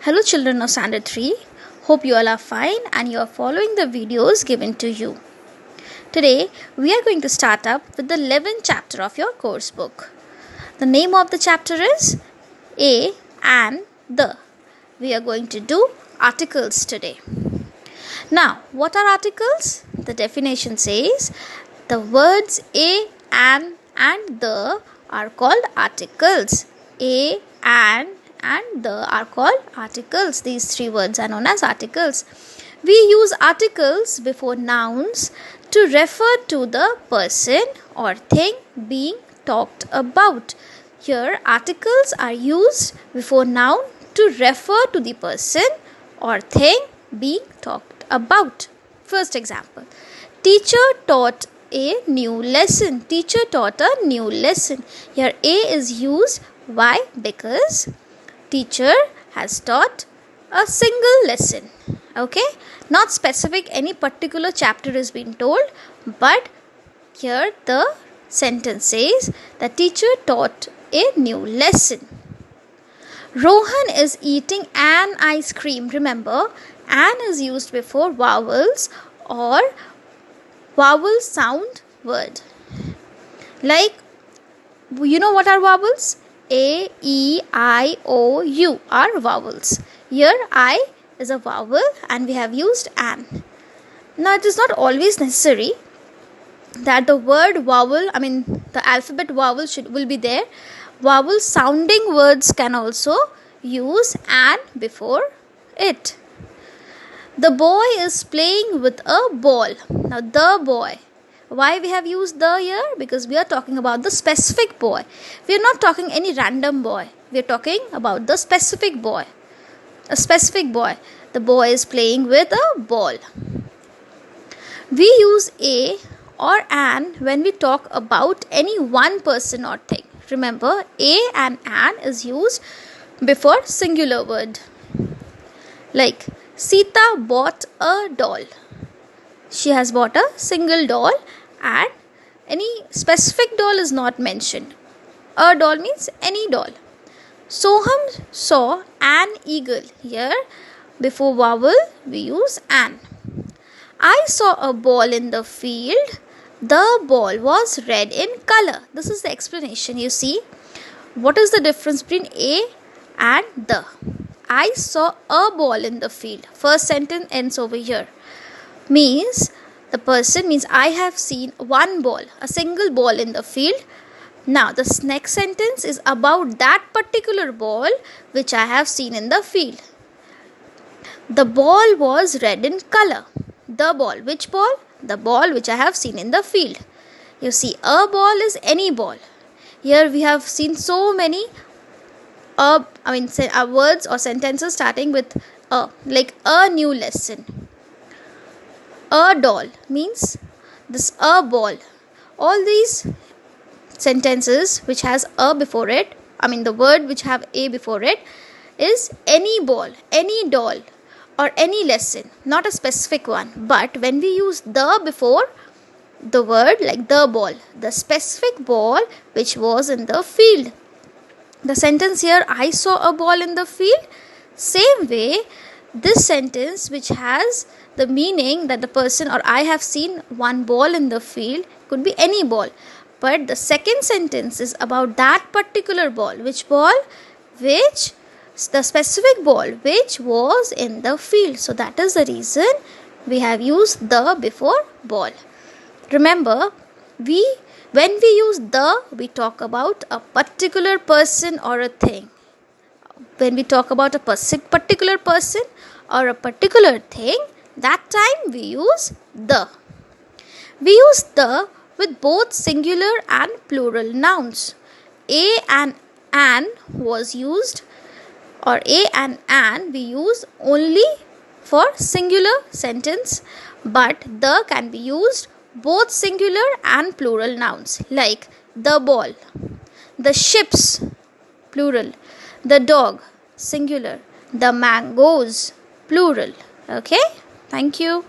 Hello children of standard 3. Hope you all are fine and you are following the videos given to you. Today we are going to start up with the 11th chapter of your course book. The name of the chapter is A and the. We are going to do articles today. Now, what are articles? The definition says the words a, an and the are called articles. A, an and the are called articles. These three words are known as articles. We use articles before nouns to refer to the person or thing being talked about. Here, articles are used before noun to refer to the person or thing being talked about. First example, teacher taught a new lesson. Teacher taught a new lesson. Here a is used. Why? Because teacher has taught a single lesson. Okay, not specific any particular chapter is being told, but here the sentence says the teacher taught a new lesson. Rohan is eating an ice cream. Remember, an is used before vowels or vowel sound word. Like, you know what are vowels? A, E, I, O, U are vowels. Here I is a vowel and we have used an. Now it is not always necessary that the word vowel, the alphabet vowel will be there. Vowel sounding words can also use an before it. The boy is playing with a ball. Now the boy. Why we have used the here? Because we are talking about the specific boy. We are not talking any random boy. We are talking about the specific boy. A specific boy. The boy is playing with a ball. We use a or an when we talk about any one person or thing. Remember, a and an is used before singular word. Like, Sita bought a doll. She has bought a single doll and any specific doll is not mentioned. A doll means any doll. Soham saw an eagle. Here, before vowel, we use an. I saw a ball in the field. The ball was red in color. This is the explanation. You see, what is the difference between a and the? I saw a ball in the field. First sentence ends over here. Means the person means I have seen one ball, a single ball in the field. Now the next sentence is about that particular ball which I have seen in the field. The ball was red in color. The ball, which ball? The ball which I have seen in the field. You see, a ball is any ball. Here we have seen so many words or sentences starting with a, like a new lesson. A doll means this a ball. All these sentences which has a before it, the word which have a before it is any ball, any doll or any lesson, not a specific one. But when we use the before the word, like the ball, the specific ball which was in the field. The sentence here, I saw a ball in the field. Same way, this sentence which has the meaning that the person or I have seen one ball in the field could be any ball. But the second sentence is about that particular ball. Which ball? Which? The specific ball which was in the field. So that is the reason we have used the before ball. Remember, when we use the, we talk about a particular person or a thing. When we talk about a particular person or a particular thing, that time we use the. We use the with both singular and plural nouns. A and an was used, or a and an we use only for singular sentence, but the can be used both singular and plural nouns, like the ball, the ships, plural, the dog, singular, the mangoes, plural. Okay, thank you.